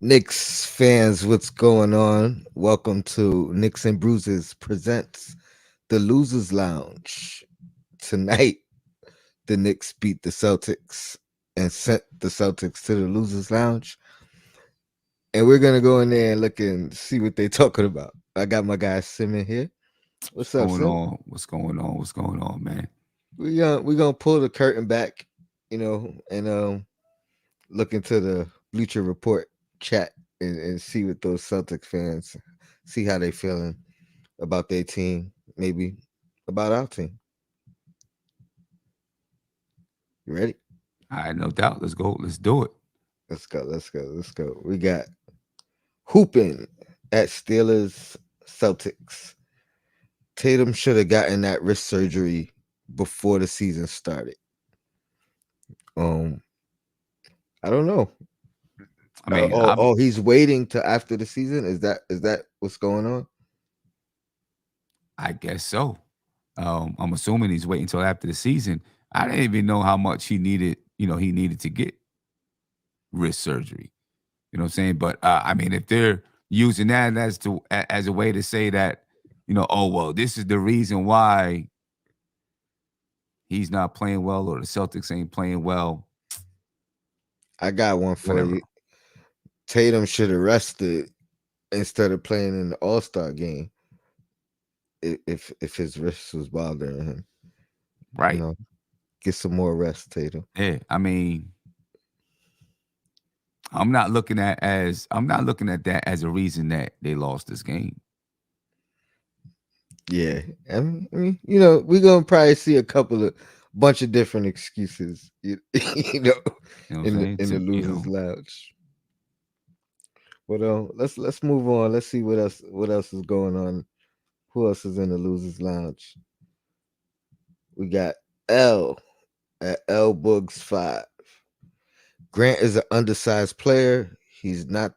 Knicks fans, what's going on? Welcome to Knicks and Bruises presents the Losers Lounge. Tonight, the Knicks beat the Celtics and sent the Celtics to the Losers Lounge. And we're gonna go in there and look and see what they're talking about. I got my guy Sim in here. What's up, Going Sim? on? What's going on? What's going on, man? We're gonna pull the curtain back, and look into the Bleacher Report chat and see what those Celtics fans see how they feeling about their team, maybe about our team. You ready? All right, no doubt. Let's go. Let's do it. Let's go. We got hooping at Steelers Celtics. Tatum should have gotten that wrist surgery before the season started. Um, I don't know. I mean, He's waiting to after the season. Is that what's going on? I guess so. I'm assuming he's waiting until after the season. I didn't even know how much he needed. He needed to get wrist surgery. You know what I'm saying? But I mean, if they're using that as a way to say that, oh well, this is the reason why he's not playing well or the Celtics ain't playing well. I got one for Whatever. you. Tatum should have rested instead of playing in the All Star game if his wrist was bothering him. You Right. know, get some more rest, Tatum. Yeah. I mean, I'm not looking at that as a reason that they lost this game. Yeah, we're gonna probably see a couple of bunch of different excuses, you know, You know what I'm in the saying? in the losers lounge. But let's move on. Let's see what else is going on. Who else is in the losers lounge? We got L at L Bugs 5. Grant is an undersized player. He's not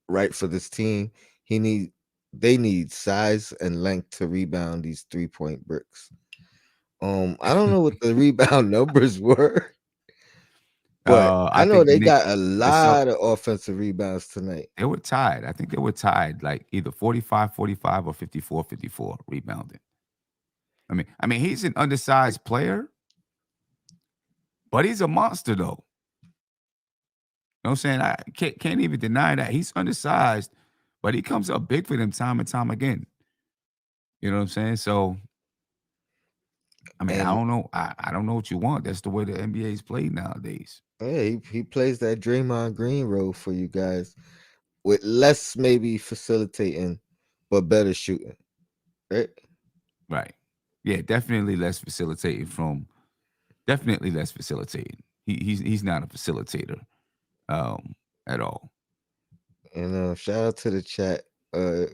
right for this team. He need they need size and length to rebound these 3-point bricks. I don't know what the rebound numbers were, but I I know think they got a the Celt lot of offensive rebounds tonight. they were tied. I think they were tied, like either 45-45 or 54-54 rebounding. I mean, he's an undersized player, but he's a monster though. You know what I'm saying? I can't even deny that. He's undersized, but he comes up big for them time and time again. You know what I'm saying? So, I mean, I And don't know. I don't know what you want. That's the way the NBA is played nowadays. yeah, he plays that Draymond Green role for you guys with less maybe facilitating, but better shooting, right? Right. Yeah, definitely less facilitating. He's not a facilitator at all. And shout out to the chat. Uh,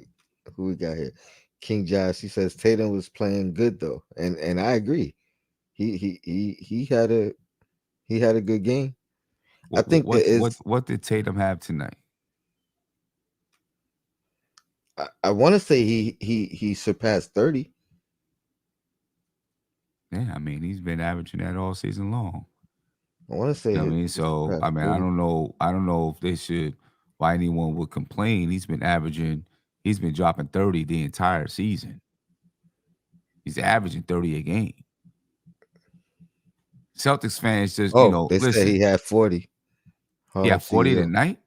who we got here? King Josh. He says Tatum was playing good though, and I agree. He had a good game. I What think what there what is. what did Tatum have tonight? I want to say he surpassed 30. Yeah, I mean, he's been averaging that all season long. I want to say You know what I mean? he So, I surpassed mean, I 30. don't know. I don't know if they should. Why anyone would complain? He's been dropping 30 the entire season. He's averaging 30 a game. Celtics fans just, Oh, they said he listen. had 40. Yeah, Harlem 40 CEO. tonight.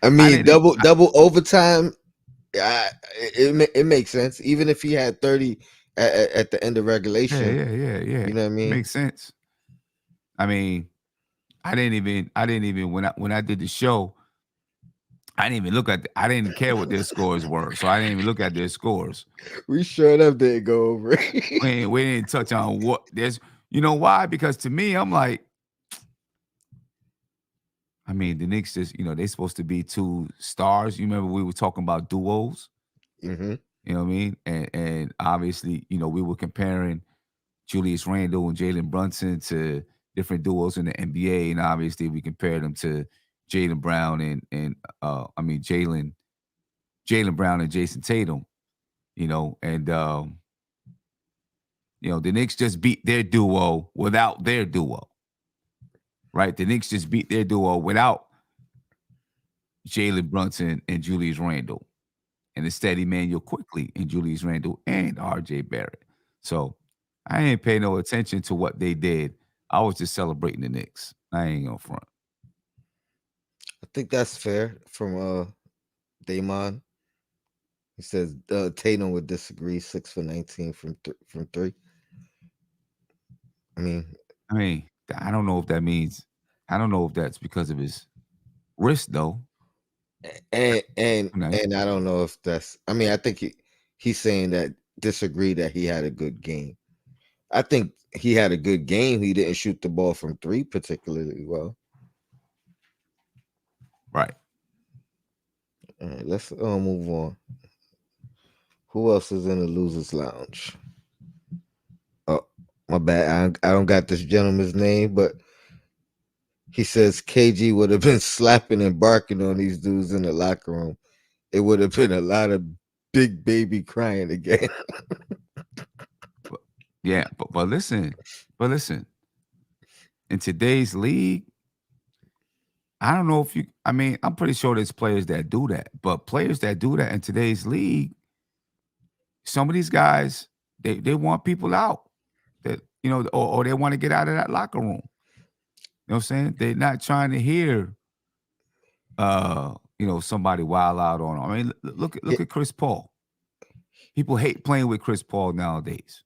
I I mean, didn't. double overtime. It makes sense. Even if he had 30 at the end of Yeah, regulation, yeah, yeah, yeah. you know what I mean? Makes sense. I mean, I didn't even when I did the show, I didn't even look at I didn't care what their scores were. So I didn't even look at their scores. We sure enough didn't go over. We didn't touch on what there's why? Because to me, I'm like, I mean, the Knicks just, they supposed to be two stars. You remember we were talking about duos, Hmm. you know what I mean? And obviously, we were comparing Julius Randle and Jalen Brunson to different duos in the NBA, and obviously we compared them to Jalen Brown and Jalen Brown and Jason Tatum, and the Knicks just beat their duo without their duo, right? The Knicks just beat their duo without Jalen Brunson and Julius Randle, and instead Emmanuel quickly and Julius Randle and RJ Barrett. So I ain't pay no attention to what they did. I was just celebrating the Knicks. I ain't gonna front. I think that's fair from Damon. He says Tatum would disagree. 6 for 19 from three. I mean, I mean, I don't know if that means I don't know if that's because of his wrist though. and and Nice. and I don't know if that's. I mean, I think he's saying that disagree that he had a good game. I think he had a good game. He didn't shoot the ball from three particularly well. Right. All right, let's move on. Who else is in the losers lounge? Oh, my bad. I don't got this gentleman's name, but he says KG would have been slapping and barking on these dudes in the locker room. It would have been a lot of big baby crying again. But, yeah, but listen. In today's league, I don't know if you. I mean, I'm pretty sure there's players that do that, but players that do that in today's league, some of these guys, they want people out. That or they want to get out of that locker room. You know what I'm saying? They're not trying to hear somebody wild out on them. I mean, look at Chris Paul. People hate playing with Chris Paul nowadays.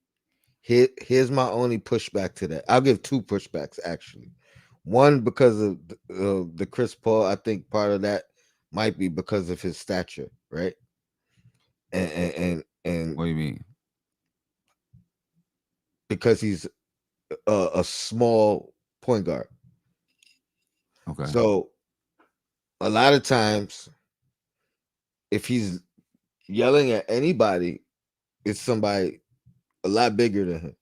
Here's my only pushback to that. I'll give two pushbacks actually. One because of the Chris Paul. I think part of that might be because of his stature, right? And What do you mean? because he's a small point guard. Okay. So a lot of times, if he's yelling at anybody, it's somebody a lot bigger than him.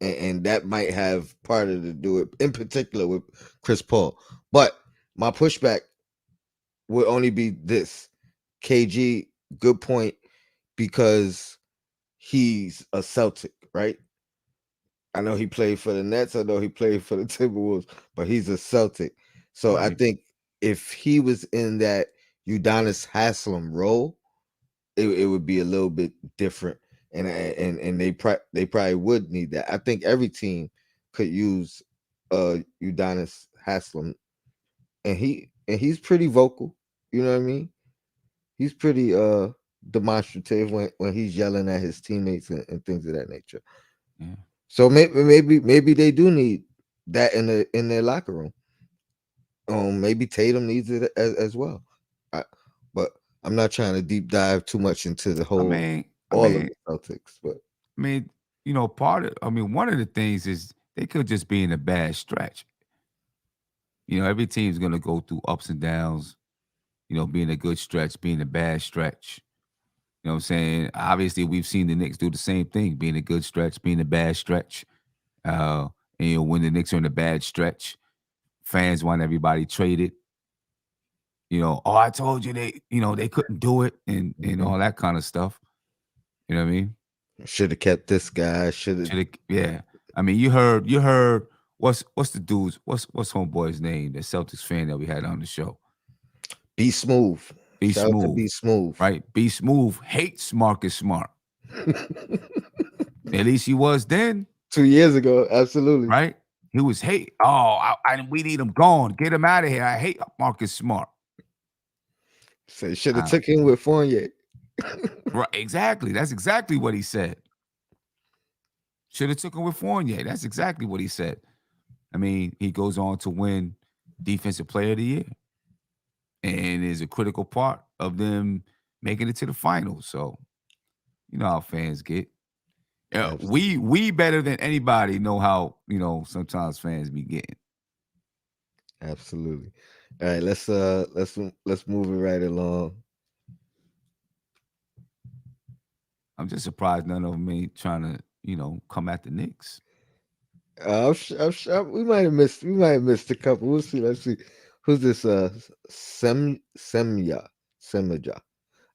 And that might have part of to do it, in particular with Chris Paul. But my pushback would only be this: KG, good point, because he's a Celtic, right? I know he played for the Nets. I know he played for the Timberwolves, but he's a Celtic. So I Right. think if he was in that Udonis Haslem role, it would be a little bit different, and they probably would need that. I think every team could use Udonis Haslem, and he's pretty vocal. You know what I mean? He's pretty demonstrative when he's yelling at his teammates and things of that nature. Yeah. So maybe they do need that in their locker room. Maybe Tatum needs it as well. I, but I'm not trying to deep dive too much into the I whole mean, I all of mean, the Celtics. But I mean, one of the things is they could just be in a bad stretch. Every team's gonna go through ups and downs, being a good stretch, being a bad stretch. You know what I'm saying? Obviously, we've seen the Knicks do the same thing, being a good stretch, being a bad stretch. Uh, and when the Knicks are in a bad stretch, fans want everybody traded. Oh, I told you they couldn't do it and all that kind of stuff. You know what I mean? should have kept this guy. Should have Yeah. I mean, you heard what's the dude's what's homeboy's name? The Celtics fan that we had on the show. be smooth. Be Shout out to smooth, be smooth. right? Be smooth. Hates Marcus Smart. At least he was then, 2 years ago, absolutely. right? He was hate. Oh, we need him gone. Get him out of here. I hate Marcus Smart. So should have Uh, took him with Fournier. right? Exactly. That's exactly what he said. Should have took him with Fournier. That's exactly what he said. I mean, he goes on to win Defensive Player of the Year, and is a critical part of them making it to the finals. So you know how fans get. Yeah, Abs- we better than anybody know how sometimes fans be getting. Absolutely. All right, let's move it right along. I'm just surprised none of them ain't trying to come at the Knicks. We might have missed a couple. We'll see. Let's see. Who's this? Semja.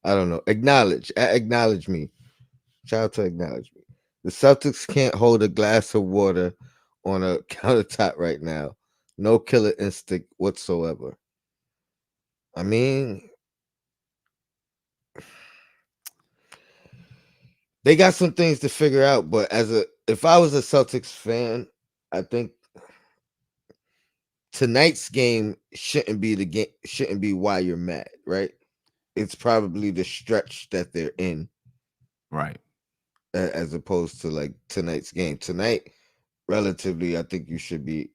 I don't know. Acknowledge me. Shout out to acknowledge me. The Celtics can't hold a glass of water on a countertop right now. No killer instinct whatsoever. I mean, they got some things to figure out, but if I was a Celtics fan, I think tonight's game shouldn't be why you're mad, right? It's probably the stretch that they're in Right. as opposed to like tonight's game. Tonight, relatively, I think you should be.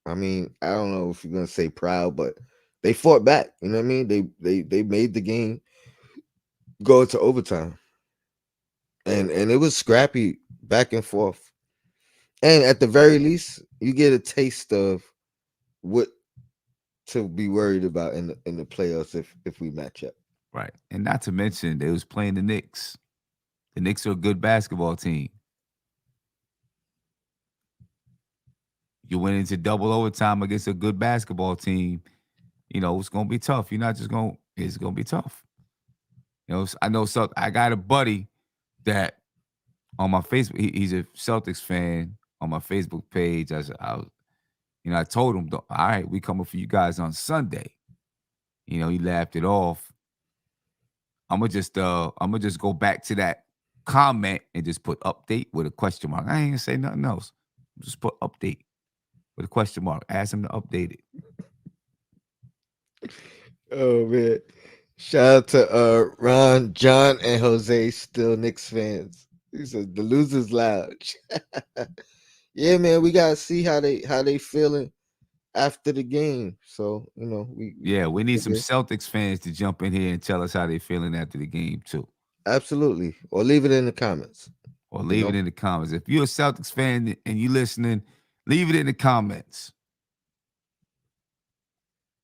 I mean, I don't know if you're gonna say proud, but they fought back. You know what I mean? They made the game go into overtime, and it was scrappy back and forth. And at the very least, you get a taste of what to be worried about in the playoffs if we match up. Right. And not to mention they was playing the Knicks. The Knicks are a good basketball team. You went into double overtime against a good basketball team. It's gonna be tough. You're not just gonna. It's gonna be tough. I know. So I got a buddy that on my Facebook. He's a Celtics fan. On my Facebook page, I told him, all right, we coming for you guys on Sunday. He laughed it off. I'm gonna just go back to that comment and just put update with a question mark. I ain't gonna say nothing else. Just put update with a question mark. Ask him to update it. Oh man! Shout out to Ron, John, and Jose, still Knicks fans. He said the losers lounge. Yeah, man, we gotta see how they feeling after the game. So Yeah, we need some figure Celtics fans to jump in here and tell us how they feeling after the game too. absolutely, or leave it in the comments. Or You leave it know, in the comments. If you're a Celtics fan and you listening, leave it in the comments.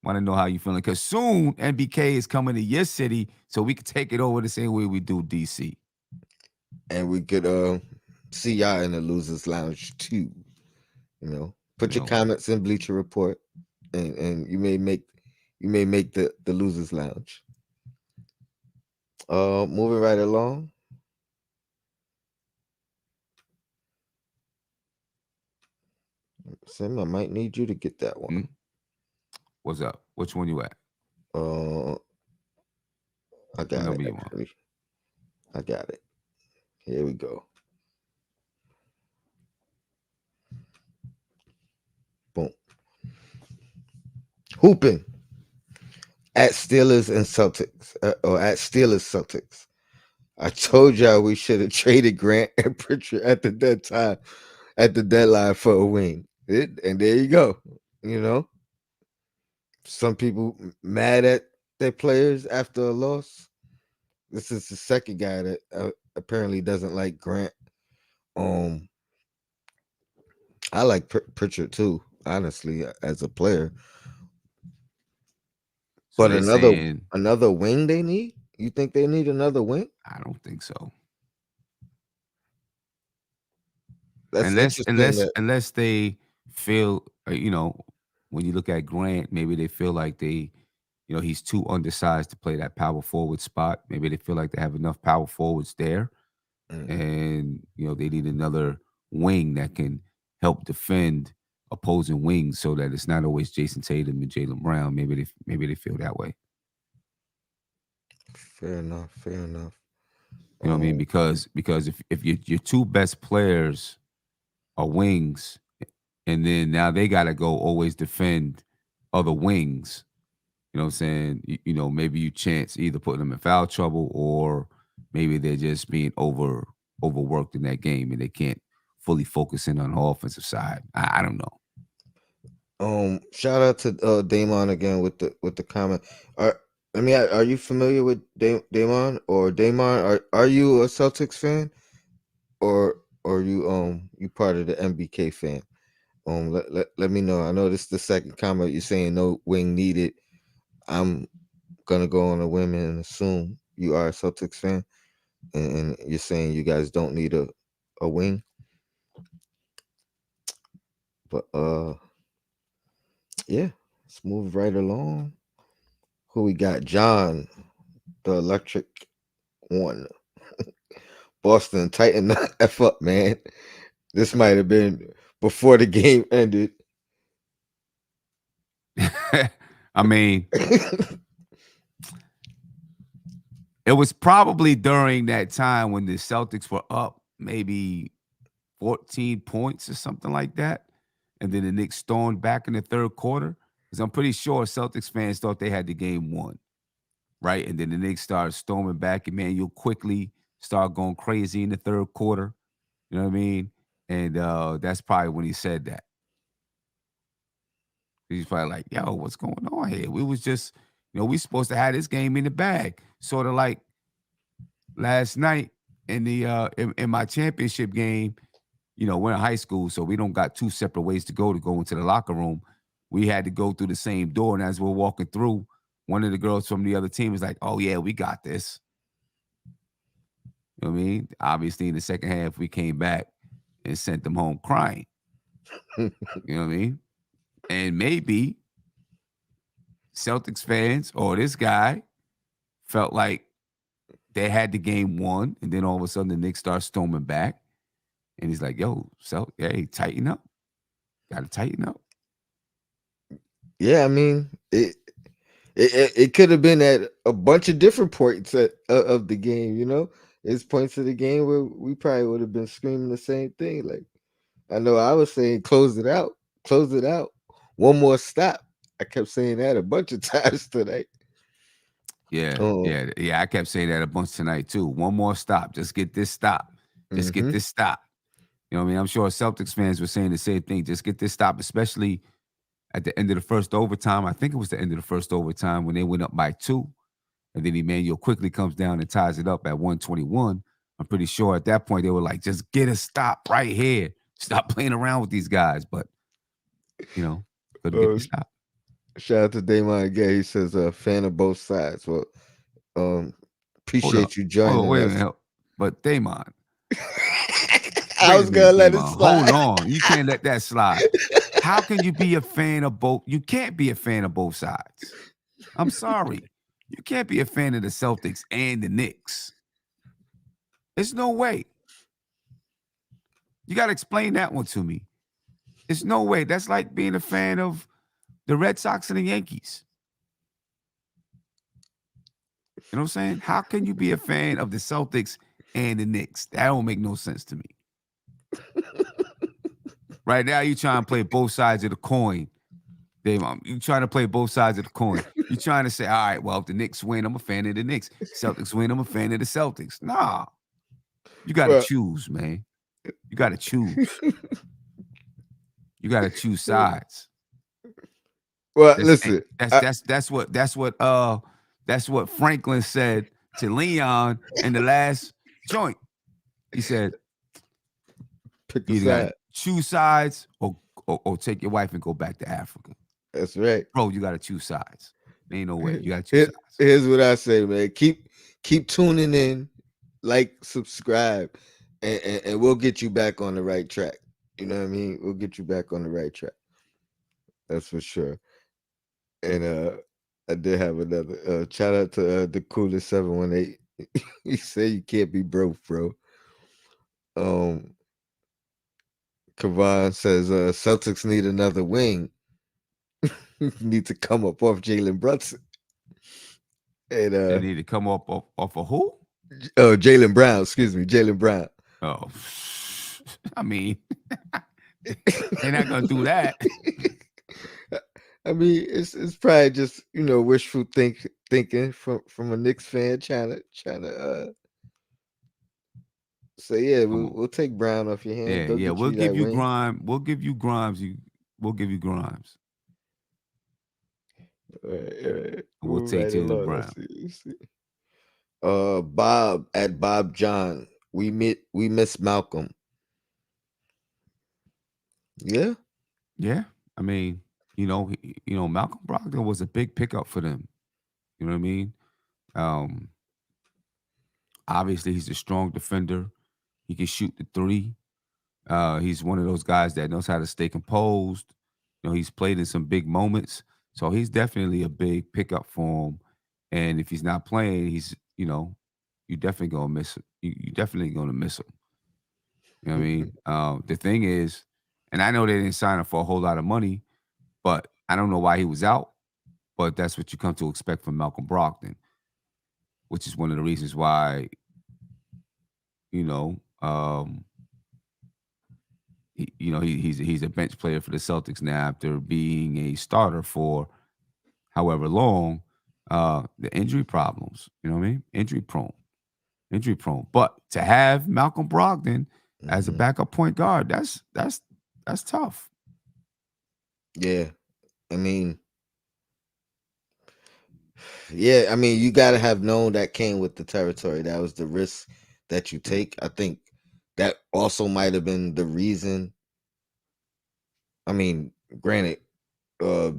Want to know how you feeling? Because soon NBK is coming to your city, so we can take it over the same way we do DC. and we could see y'all in the losers lounge too. You Put your know, comments in Bleacher Report, and you may make the losers lounge. Moving right along. Sim, I might need you to get that one. hmm? What's up? Which one you at? Uh, I What got it number you want? actually. I got it. Here we go. Boom. Hooping at Steelers and Celtics, or at Steelers Celtics. I told y'all we should have traded Grant and Pritchard at the dead time, at the deadline for a wing. And there you go. You know, some people mad at their players after a loss. This is the second guy that apparently doesn't like Grant. Um, I like Pritchard too, honestly, as a player. So But they another saying another wing they need. You think they need another wing? I don't think so. That's Unless interesting. unless That unless they feel when you look at Grant, maybe they feel like he's too undersized to play that power forward spot. Maybe they feel like they have enough power forwards there, mm, and they need another wing that can help defend opposing wings, so that it's not always Jason Tatum and Jalen Brown. Maybe they feel that way. fair enough. Fair enough. You know what I mean? Um, Because if your two best players are wings, and then now they got to go always defend other wings. You know what I'm saying? Maybe you chance either putting them in foul trouble, or maybe they're just being overworked in that game and they can't fully focus in on the offensive side. I don't know. Shout out to Damon again with the comment. Are are you familiar with Damon or Damon? Are you a Celtics fan or you part of the MBK fan? Let me know. I know this is the second comment. You're saying no wing needed. I'm gonna go on a whim and assume you are a Celtics fan, and you're saying you guys don't need a wing. But yeah, let's move right along. Who we got? John, the Electric One. Boston, tighten the F up, man. This might have been before the game ended. I mean, it was probably during that time when the Celtics were up maybe 14 points or something like that. And then the Knicks stormed back in the third quarter. Because I'm pretty sure Celtics fans thought they had the game won, right? And then the Knicks started storming back, and man, you'll quickly start going crazy in the third quarter. You know what I mean? And that's probably when he said that. He's probably like, yo, what's going on here? We was just, we supposed to have this game in the bag. Sort of like last night in the in my championship game. We're in high school, so we don't got two separate ways to go into the locker room. We had to go through the same door, and as we're walking through, one of the girls from the other team was like, "Oh yeah, we got this." You know what I mean? Obviously, in the second half, we came back and sent them home crying. You know what I mean? And maybe Celtics fans or this guy felt like they had the game won, and then all of a sudden the Knicks start storming back, and he's like, "Yo, hey, tighten up. Got to tighten up." Yeah, I mean, it could have been at a bunch of different points of the game. It's points of the game where we probably would have been screaming the same thing. Like, I know I was saying, close it out, one more stop. I kept saying that a bunch of times tonight. Yeah, Oh, yeah. I kept saying that a bunch tonight too. One more stop. Just get this stop. Just get mm-hmm. this stop. You know what I mean? I'm sure Celtics fans were saying the same thing. Just get this stop, especially at the end of the first overtime. I think it was the end of the first overtime when they went up by 2. And then Emmanuel quickly comes down and ties it up at 121. I'm pretty sure at that point they were like, just get a stop right here. Stop playing around with these guys. But, couldn't get the stop. Shout out to Damon Gay. He says, a fan of both sides. Well, um, Hold up. appreciate you Hold on, joining wait a us. minute. But Damon, I wait a was gonna minute, let it Damon. Hold slide. on. You can't let that slide. How can you be a fan of both? You can't be a fan of both sides. I'm sorry. You can't be a fan of the Celtics and the Knicks. There's no way. You got to explain that one to me. There's no way. That's like being a fan of the Red Sox and the Yankees. You know what I'm saying? How can you be a fan of the Celtics and the Knicks? That don't make no sense to me. Right now, you trying to play both sides of the coin. Dave, you trying to play both sides of the coin. You trying to say, all right, well, if the Knicks win, I'm a fan of the Knicks. Celtics win, I'm a fan of the Celtics. Nah. You got to Well, choose, man. You got to choose. You got to choose sides. well, That's listen. that's what Franklin said to Leon in the last joint. He said, Pick a you either got to side. choose sides or take your wife and go back to Africa. That's right. Bro, you got to choose sides. Ain't no way. You got to choose sides. Here's what I say, man. Keep tuning in, like, subscribe, and we'll get you back on the right track. You know what I mean? We'll get you back on the right track. That's for sure. And I did have another shout out to the coolest 718. He said you can't be broke, bro. Kavan says Celtics need another wing. Need to come up off Jalen Brunson. And They need to come up off of who? Jalen Brown, excuse me, Jalen Brown. Oh, I mean, they're not gonna do that. I mean, it's probably just wishful thinking from a Knicks fan trying to say, yeah, we'll take Brown off your hands. Go Yeah. get We'll you that give you wing. Grimes. We'll give you Grimes. We'll give you Grimes. All right. We'll Move take right Taylor along. Brown. Let's see. Bob at Bob John. We miss Malcolm. Yeah. Yeah. I mean, Malcolm Brogdon was a big pickup for them. You know what I mean? Um, Obviously, he's a strong defender. He can shoot the three. He's one of those guys that knows how to stay composed. He's played in some big moments, so he's definitely a big pickup for him. And if he's not playing, you definitely gonna miss it. You definitely gonna miss him. You know what I mean? The thing is, and I know they didn't sign him for a whole lot of money, but I don't know why he was out, but that's what you come to expect from Malcolm Brogdon, which is one of the reasons why, you know, he's a bench player for the Celtics now after being a starter for however long. The injury problems, you know what I mean? Injury prone. But to have Malcolm Brogdon as a Hmm. backup point guard, that's tough. Yeah, I mean, yeah, I mean, you got to have known that came with the territory. That was the risk that you Yeah. take. I think that also might have been the reason. I mean, granted,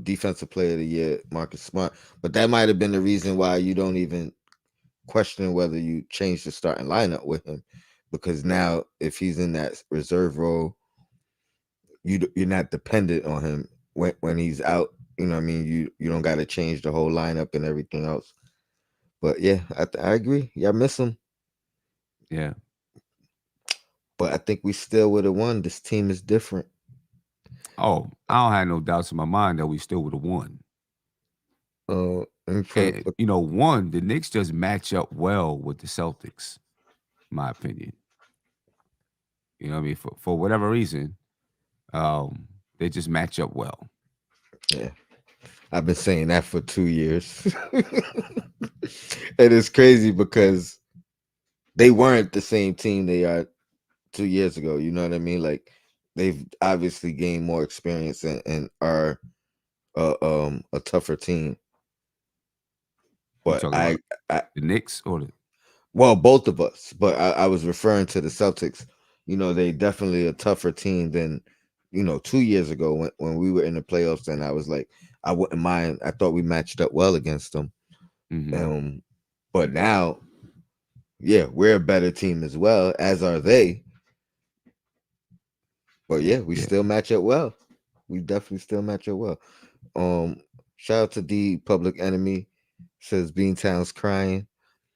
defensive player of the year, Marcus Smart, but that might have been the reason why you don't even question whether you change the starting lineup with him, because now if he's in that reserve role, you're not dependent on him when he's out. You know what I mean? You don't got to change the whole lineup and everything else. But yeah, I agree. Y'all miss him, Yeah. but I think we still would have won. This team is different. Oh, I don't have no doubts in my mind that we still would have won. And And one, the Knicks just match up well with the Celtics, in my opinion. You know what I mean? For whatever reason, um, they just match up well. yeah, I've been saying that for 2 years. And it's crazy because they weren't the same team they are 2 years ago. You know what I mean? Like they've obviously gained more experience and are a tougher team. You But talking about I the Knicks or the well, both of us. But I was referring to the Celtics. You know, they definitely a tougher team than 2 years ago when we were in the playoffs. And I was like, I wouldn't mind. I thought we matched up well against them. Mhm. Um, but now, yeah, we're a better team as well, as are they. But yeah, we Yeah. still match up well. We definitely still match up well. Um, Shout out to the Public Enemy. Says Beantown's crying.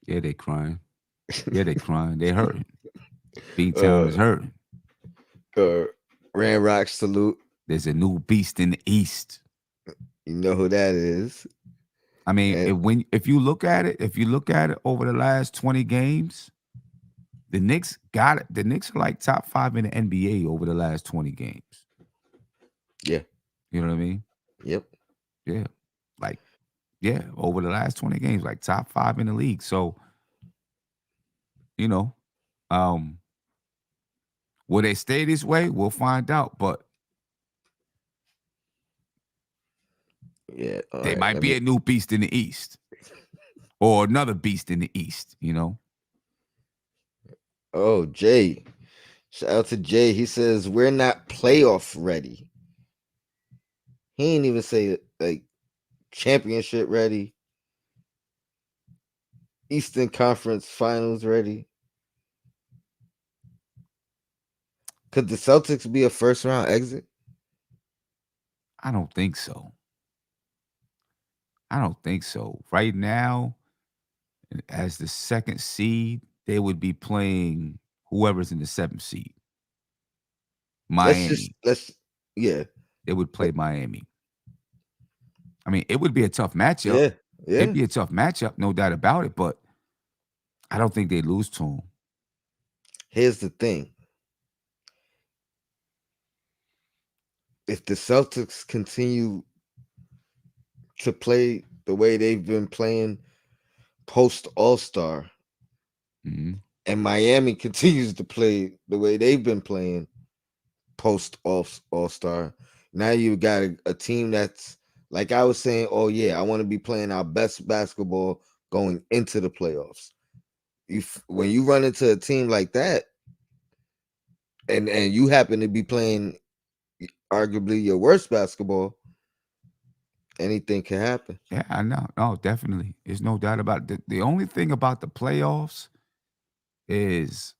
Yeah, they crying. Yeah, they crying. They hurting. Beantown uh, is hurting. uh, Rock salute. There's a new beast in the East. You know who that is. I mean, And if you look at it over the last 20 games, the Knicks got it. The Knicks are like top 5 in the NBA over the last 20 games. yeah, You know what I mean? yep. Yeah. Like, yeah, over the last 20 games, like top 5 in the league. So, you know, um, will they stay this way? We'll find out. But Yeah, all they right. might Let be me. a new beast in the East or another beast in the East, you know? Oh, Jay. Shout out to Jay. He says we're not playoff ready. He ain't even say like championship ready, Eastern Conference Finals ready. Could the Celtics be a first round exit? I don't think so. I don't think so. Right now, as the second seed, they would be playing whoever's in the seventh seed. Miami. Let's yeah. They would play Let- Miami. I mean, it would be a tough matchup. Yeah, It'd yeah. be a tough matchup, no doubt about it, but I don't think they lose to them. Here's the thing. If the Celtics continue to play the way they've been playing post All-Star Mhm. and Miami continues to play the way they've been playing post All-Star, now you got a team that's like I was saying, oh yeah, I want to be playing our best basketball going into the playoffs. When you run into a team like that and you happen to be playing arguably your worst basketball, anything can happen. Yeah, I know. No, definitely. There's no doubt about it. The only thing about the playoffs is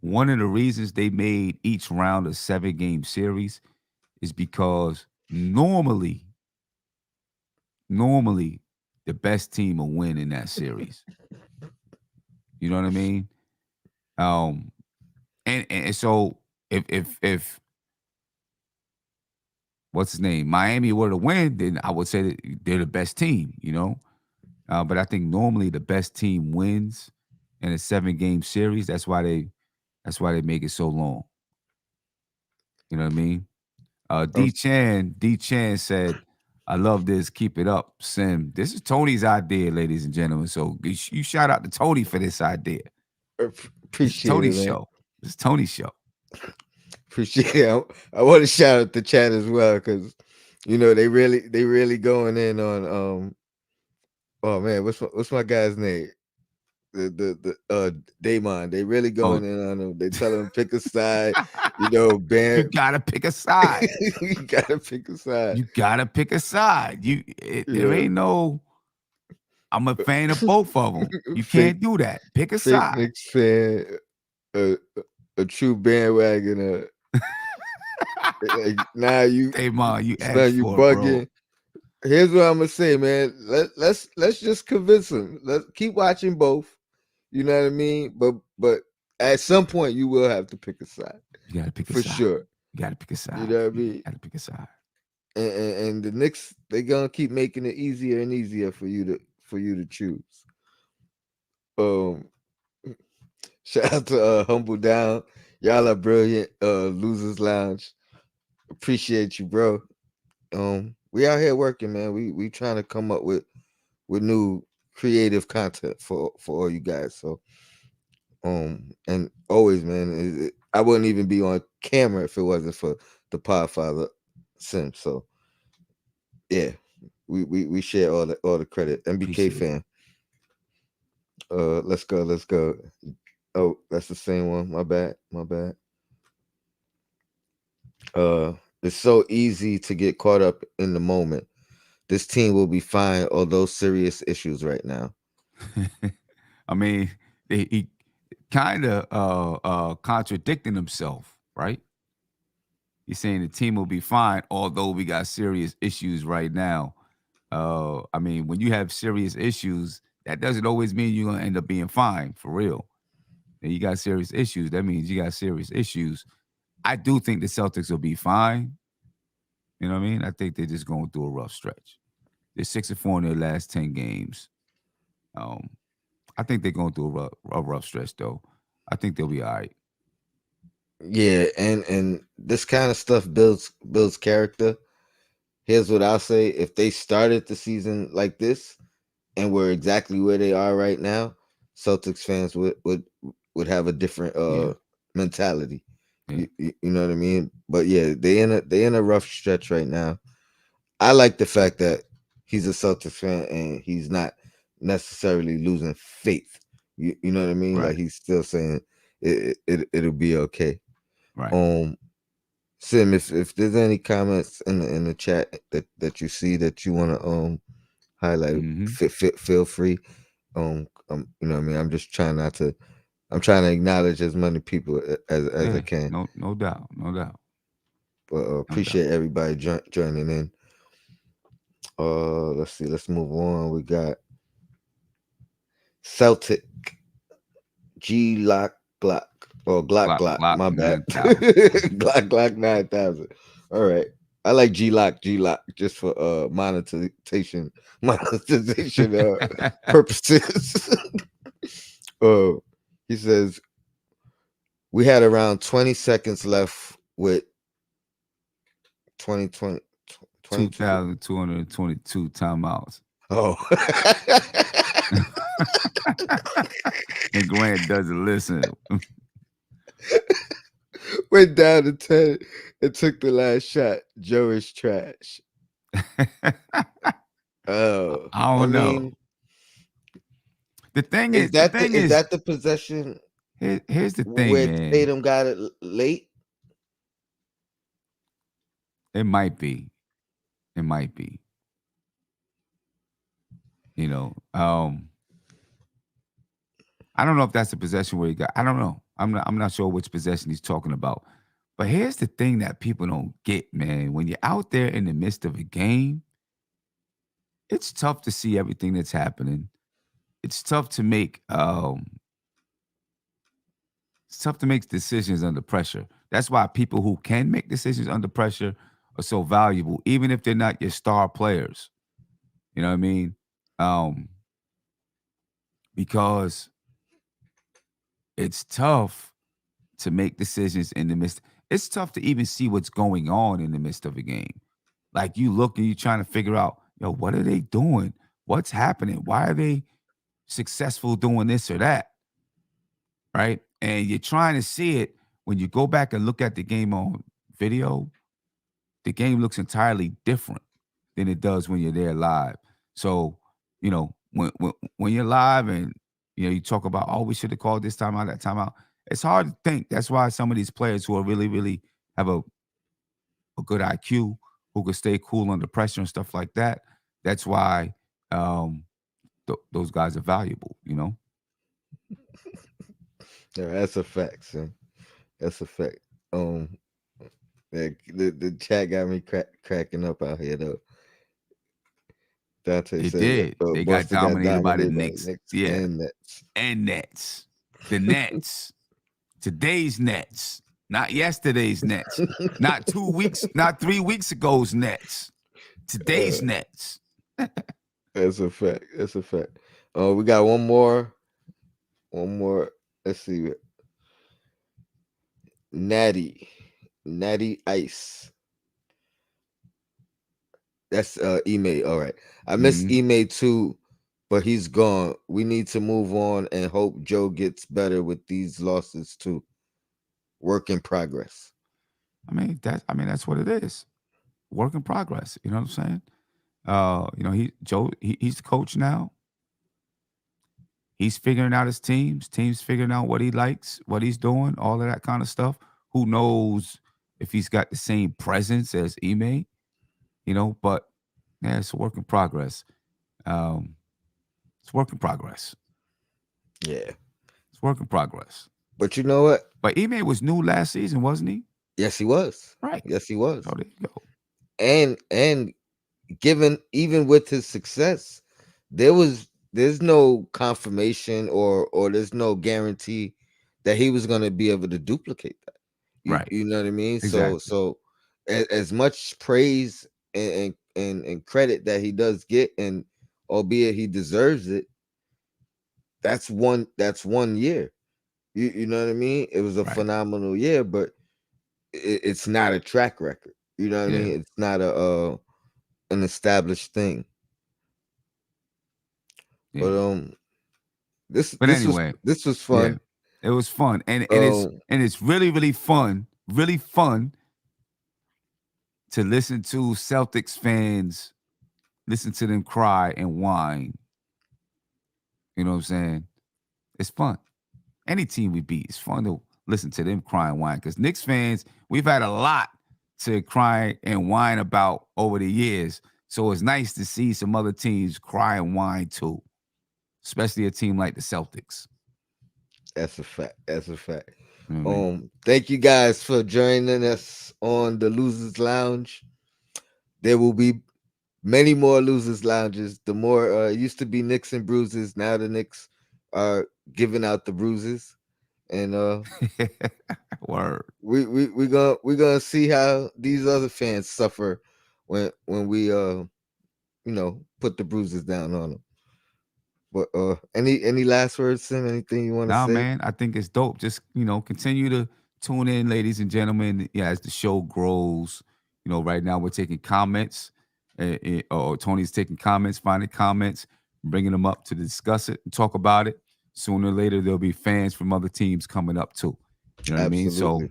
one of the reasons they made each round a 7-game series is because normally the best team will win in that series. You know what I mean? Um, and so if what's his name, Miami were to win, then I would say that they're the best team, you know. But I think normally the best team wins in a 7 game series. That's why they make it so long. You know what I mean? Um, D Chan said, "I love this. Keep it up, Sim." This is Tony's idea, ladies and gentlemen. So you shout out to Tony for this idea. This is appreciate it, Tony's man. show. This is Tony's show. Appreciate it. I want to shout out the chat as well because they really going in on oh man, what's my guy's name? The Damon. They really Oh, going in on him. They tell him pick a side, you know, ban you gotta pick a side. you gotta pick a side. You gotta pick a side. There Yeah. ain't no. I'm a fan of both of them. You fake can't do that. Pick a fake side. Knicks fan, a, a true bandwagon. Now Hey, mom, you asked son, you for it, bro. bugging. Here's what I'm gonna say, man. Let's just convince him. Let's keep watching both. You know what I mean? But at some point you will have to pick a side You gotta pick a for side. sure. You gotta pick a You side. know what I You mean? gotta pick a side. And the Knicks, they gonna keep making it easier and easier for you to choose. Um, shout out to Humble Down. Y'all are brilliant. Losers Lounge. Appreciate you, bro. We out here working, man. We trying to come up with new creative content for all you guys. So and always, man, I wouldn't even be on camera if it wasn't for the Podfather Sim. So yeah, we share all the credit. MBK Appreciate it. fan. Let's go. Oh, that's the same one. My bad. My bad. Uh, it's so easy to get caught up in the moment. This team will be fine, although serious issues right now. I mean, he kind of contradicting himself, right? He's saying the team will be fine, although we got serious issues right now. I mean, when you have serious issues, that doesn't always mean you're gonna end up being fine for real. And you got serious issues. That means you got serious issues. I do think the Celtics will be fine. You know what I mean? I think they're just going through a rough stretch. They're 6-4 in their last 10 games. Um, I think they're going through a rough stretch though. I think they'll be all right. Yeah, and this kind of stuff builds character. Here's what I'll say: if they started the season like this and were exactly where they are right now, Celtics fans would have a different Yeah, mentality. yeah, You know what I mean? But yeah, they in a rough stretch right now. I like the fact that he's a Celtics fan and he's not necessarily losing faith. You know what I mean? Like right, he's still saying it'll be okay. right. Um, Sim, if there's any comments in the chat that you see that you want to highlight, Hmm. feel free. You know what I mean? I'm just trying not to. I'm trying to acknowledge as many people as I Yeah, can. no doubt, no doubt, But no doubt. appreciate everybody joining in. Let's see. Let's move on. We got Celtic G Lock Glock or Glock Glock, Glock. Glock My bad. 9000. Glock 9,000. All right. I like G Lock just for monetization purposes. uh he says we had around 20 seconds left with 2020 22. 2,222 timeouts. Oh. And Grant doesn't listen. Went down to 10 and took the last shot. Joe is trash. Oh, I I don't know. mean, The thing is is, the that the thing is is, that the possession here's the thing, where man. Tatum got it late? It might be. It might be. You know, I don't know if that's the possession where he got. I don't know. I'm not sure which possession he's talking about. But here's the thing that people don't get, man. When you're out there in the midst of a game, it's tough to see everything that's happening. It's tough to make decisions under pressure. That's why people who can make decisions under pressure are so valuable, even if they're not your star players. You know what I mean? Um, because it's tough to make decisions in the midst. It's tough to even see what's going on in the midst of a game. Like you look and you're trying to figure out, yo, what are they doing? What's happening? Why are they successful doing this or that? Right? And you're trying to see it when you go back and look at the game on video, the game looks entirely different than it does when you're there live. So, when you're live and you talk about, oh, we should have called this time out, that time out. It's hard to think. That's why some of these players who are really, really have a good IQ, who could stay cool under pressure and stuff like that. That's why um, those guys are valuable. Yeah, that's a fact, son. That's a fact. Um, the chat got me cracking up out here though. Dante It said, did. They got Boston got dominated by the dominated by Knicks. Knicks Yeah. and Nets. And Nets. The Nets. Today's Nets. Not yesterday's Nets. Not 2 weeks, not 3 weeks ago's Nets. Today's Nets. That's a fact. That's a fact. We got one more. One more. Let's see. Natty Ice. That's email. All right. I miss Mhm. email too, but he's gone. We need to move on and hope Joe gets better with these losses too. Work in progress. That's what it is. Work in progress. You know what I'm saying? He's the coach now. He's figuring out his teams. Teams figuring out what he likes, what he's doing, all of that kind of stuff. Who knows if he's got the same presence as Ime? But yeah, it's a work in progress. Um, it's work in progress. Yeah. It's work in progress. But you know what? But Ime was new last season, wasn't he? Yes, he was. Right. Yes, he was. So there you go. And given even with his success, there's no confirmation or there's no guarantee that he was going to be able to duplicate that. Right. You know what I mean? Exactly. So as much praise and credit that he does get, and albeit he deserves it, that's one year. You know what I mean? It was a Right. phenomenal year, but it's not a track record. You know what I Yeah. mean? It's not a an established thing. Yeah. But this But this was anyway, this was yeah, fun. it was fun, and it's Um, and it's really fun to listen to Celtics fans listen to them cry and whine. You know what I'm saying? It's fun. Any team we beat, it's fun to listen to them cry and whine. Because Knicks fans, we've had a lot to cry and whine about over the years. So it's nice to see some other teams cry and whine too, especially a team like the Celtics. that's a fact. That's a fact. You know what I mean? Thank you guys for joining us on the Losers Lounge. There will be many more Losers Lounges. The more it used to be Knicks and bruises. Now the Knicks are giving out the bruises, and Word. we gonna see how these other fans suffer when we put the bruises down on them. But any last words, Sim? Anything you want to Nah, say? man, I think it's dope. Just continue to tune in, ladies and gentlemen. Yeah, as the show grows. Right now we're taking comments, or Tony's taking comments, finding comments, bringing them up to discuss it and talk about it. Sooner or later, there'll be fans from other teams coming up too. You know what I mean? So, Absolutely.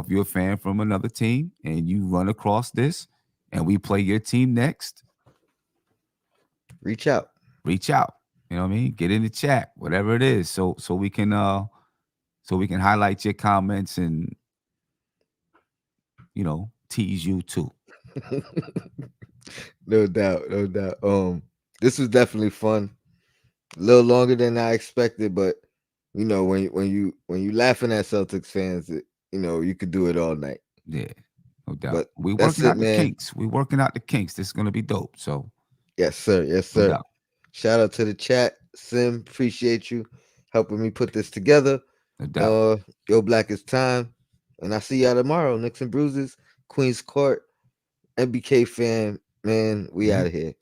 if you're a fan from another team and you run across this, and we play your team next, Reach out. reach out. You know what I mean? Get in the chat, whatever it is, so we can highlight your comments and tease you too. No doubt, no doubt. This was definitely fun. A little longer than I expected, but when you laughing at Celtics fans, you could do it all night. Yeah, no doubt. But We that's working it, out the man. kinks. We working out the kinks. This is gonna be dope. So Yes, sir. Yes, no sir. doubt, Shout out to the chat, Sim. Appreciate you helping me put this together. no doubt. Uh, Yo, Black is time, and I see y'all tomorrow. Knicks and Bruises, Queens Court. MBK fan, man, we Yeah. out of here.